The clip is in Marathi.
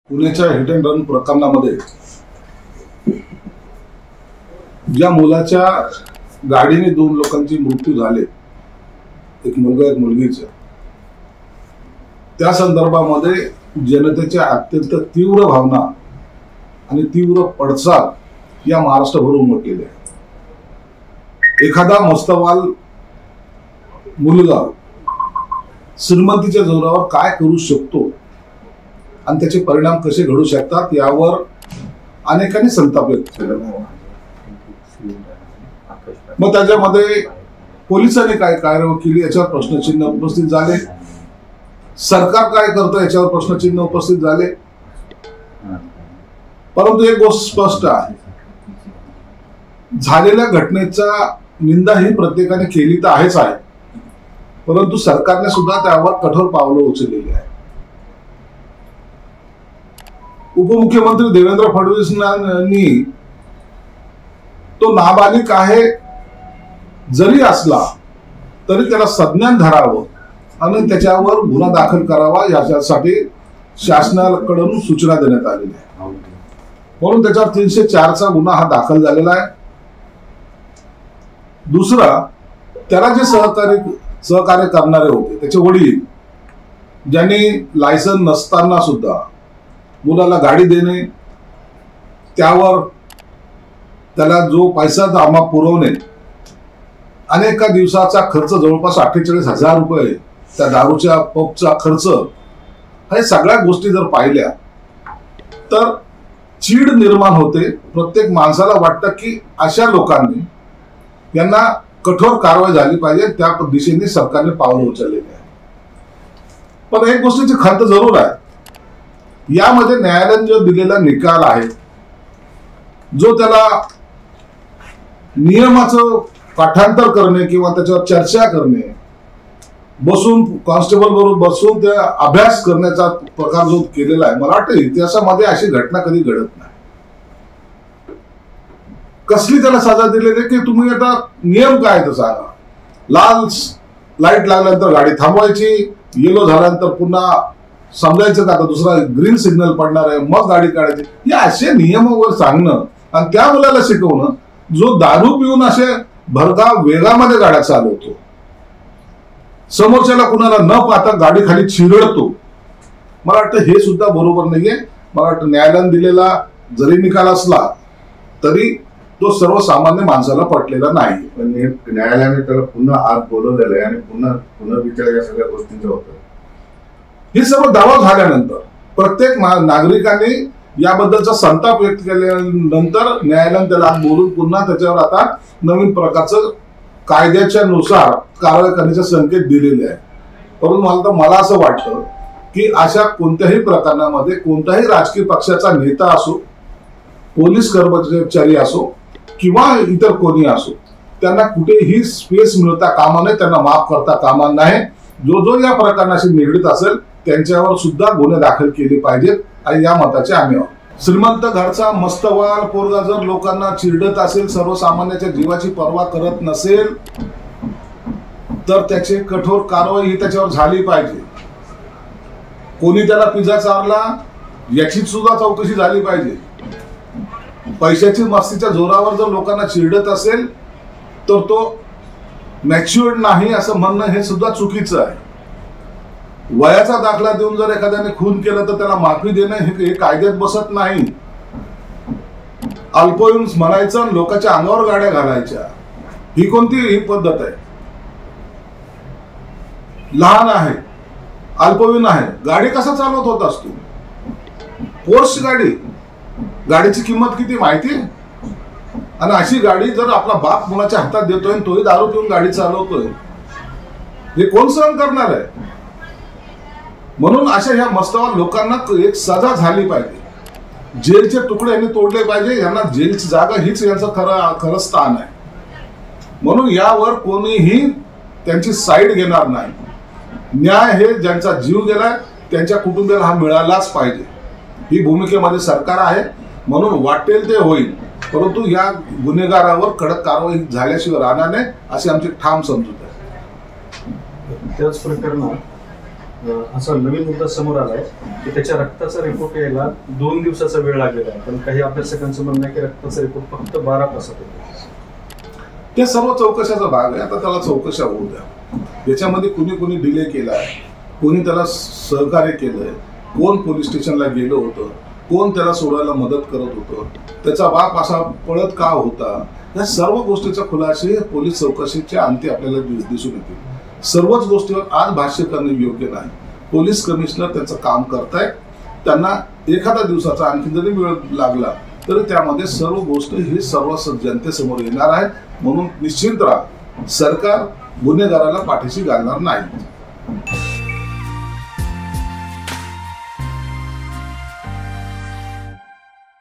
पुण्याच्या हिट अँड रन प्रकरणामध्ये ज्या मुलाच्या गाडीने दोन लोकांचे मृत्यू झाले, एक मुलगा एक मुलगीचा, त्या संदर्भामध्ये जनतेच्या अत्यंत तीव्र भावना आणि तीव्र पडसाद या महाराष्ट्रभर उमटलेले आहे। एखादा मस्तवाल मुलगा श्रीमंतीच्या जोरावर काय करू शकतो आणि त्याचे परिणाम कसे घडू शकतात यावर अनेकांनी संताप व्यक्त केला। मग त्याच्यामध्ये पोलिसांनी काय कार्यवाही केली याच्यावर प्रश्नचिन्ह उपस्थित झाले, सरकार काय करतं याच्यावर प्रश्नचिन्ह उपस्थित झाले। परंतु एक गोष्ट स्पष्ट आहे, झालेल्या घटनेचा निंदा ही प्रत्येकाने केली तर आहेच आहे, परंतु सरकारने सुद्धा त्यावर कठोर पावलं उचललेली आहे। उपमुख्यमंत्री देवेंद्र फडणवीसांनी तो नाबालिग आहे जरी असला तरी त्याला संज्ञान धरावं आणि त्याच्यावर गुन्हा दाखल करावा याच्यासाठी शासनाकडून सूचना देण्यात आलेली आहे। म्हणून त्याच्यावर 304चा गुन्हा हा दाखल झालेला आहे। दुसरा, त्याला जे सहकार्य करणारे होते त्याचे वडील, ज्यांनी लायसन नसताना सुद्धा मुलाला गाडी देणे, त्यावर त्याला जो पैसा जमा पुरवणे, अनेका दिवसाचा खर्च जवळपास 48,000 रुपये, त्या दारूच्या पबचा खर्च, हे सगळ्या गोष्टी जर पाहिल्या तर चीड निर्माण होते। प्रत्येक माणसाला वाटतं की अशा लोकांनी यांना कठोर कारवाई झाली पाहिजे, त्या दिशेने सरकारने पावलं उचललेली आहे। पण एक गोष्टीची खंत जरूर आहे, यामध्ये न्यायालयाने जो दिलेला निकाल आहे, जो त्याला नियमाचं पाठांतर करणे किंवा त्याच्यावर चर्चा करणे, बसून कॉन्स्टेबल बरोबर बसून त्या अभ्यास करण्याचा प्रकार जो केलेला आहे, मला वाटतं इतिहासामध्ये अशी घटना कधी घडत नाही। कसली त्याला सजा दिलेली की तुम्ही आता नियम काय तर सांगा, लाल लाईट लागल्यानंतर गाडी थांबवायची, येलो झाल्यानंतर पुन्हा समजायचं का आता दुसरा ग्रीन सिग्नल पडणार आहे मग गाडी काढायची, या असे नियमावर सांगणं आणि त्या मुलाला शिकवणं जो दारू पिऊन असे भरधाव वेगामध्ये गाड्या चालवतो, समोरच्याला कुणाला न पाहता गाडी खाली चिरडतो, मला वाटतं हे सुद्धा बरोबर नाहीये। मला वाटतं न्यायालयाने दिलेला जरी निकाल असला तरी तो सर्वसामान्य माणसाला पटलेला नाही। पण न्यायालयाने त्याला पुन्हा आज बोलवलेलं आहे आणि पुन्हा विचार या सगळ्या गोष्टींचा होतं। हे सर्व दावा झाल्यानंतर प्रत्येक नागरिकाने याबद्दलचा संताप व्यक्त केल्यानंतर न्यायालयाने त्याला बोलून पुन्हा त्याच्यावर आता नवीन प्रकारचं कायद्याच्या नुसार कारवाई करण्याचे संकेत दिलेले आहे। परंतु मला असं वाटतं की अशा कोणत्याही प्रकरणामध्ये कोणत्याही राजकीय पक्षाचा नेता असो, पोलीस कर्मचारी असो किंवा इतर कोणी असो, त्यांना कुठेही स्पेस मिळता कामा नये, त्यांना माफ करता कामा नये। जो या प्रकरणाशी निगडीत असेल त्यांच्यावर सुद्धा गुन्हे दाखल केले पाहिजेत आणि या मताचे आम्ही आहोत। श्रीमंत घरचा मस्तवाल पोरगा जर लोकांना चिरडत असेल, सर्वसामान्याच्या जीवाची पर्वा करत नसेल, तर त्याची कठोर कारवाई ही त्याच्यावर झाली पाहिजे। कोणी त्याला पिझ्झा चारला याची सुद्धा चौकशी झाली पाहिजे। पैशाची मस्तीच्या जोरावर जर लोकांना चिरडत असेल तर तो मॅच्युअर्ड नाही असं म्हणणं हे सुद्धा चुकीचं आहे। वयाचा दाखला देऊन जर एखाद्याने खून केलं तर त्याला माफी देणं हे कायद्यात बसत नाही। अल्पवयीन म्हणायचं आणि लोकांच्या अंगावर गाड्या घालायच्या, ही कोणती पद्धत आहे? लहान आहे, अल्पवयीन आहे, गाडी कसा चालवत होतास तू? पोर्श गाडीची किंमत किती माहिती आहे? आणि अशी गाडी जर आपला बाप मुलाच्या हातात देतोय आणि तोही दारू पिऊन गाडी चालवतोय, हे कोण सहन करणार आहे? म्हणून अशा ह्या मस्तवाल लोकांना एक सजा झाली पाहिजे। जेलचे तुकडे यांनी तोडले पाहिजे, यांना जेलची जागा हीच यांचं खरं स्थान आहे। म्हणून यावर कोणीही त्यांची साईड घेणार नाही। न्याय हे ज्यांचा जीव गेलाय त्यांच्या कुटुंबियाला हा मिळालाच पाहिजे, ही भूमिकेमध्ये सरकार आहे। म्हणून वाटेल ते होईल, परंतु या गुन्हेगारावर कडक कारवाई झाल्याशिवाय राहणार नाही अशी आमची ठाम समजूत आहे। त्याच प्रकरणात असा नवीन मुद्दा समोर आलाय की त्याच्या रक्ताचा रिपोर्ट यायला 2 दिवसाचा वेळ लागलेला आहे, पण काही अभ्यासकांचं म्हणणं आहे की रक्ताचा रिपोर्ट फक्त 12 तासात येतो. ते सर्व चौकशाचा भाग आहे. आता त्याला चौकशा होऊ द्या. याच्यामध्ये कुणी डिले केलाय, कोणी त्याला सहकार्य केलंय, कोण पोलीस स्टेशनला गेलं होतं, कोण त्याला सोडायला मदत करत होतं, त्याचा बाप असा पळत का होता, या सर्व गोष्टीचा खुलासे पोलीस चौकशीच्या अंती आपल्याला दिसून येतील. सर्वच गोष्टीवर आज भाष्य करणे योग्य नाही. पोलीस कमिशनर त्यांचं काम करतायत. त्यांना एखाद्या दिवसाचा आणखी जरी वेळ लागला तरी त्यामध्ये सर्व गोष्ट ही सर्व जनतेसमोर येणार आहे. म्हणून निश्चिंत राहा, सरकार गुन्हेगाराला पाठीशी घालणार नाही.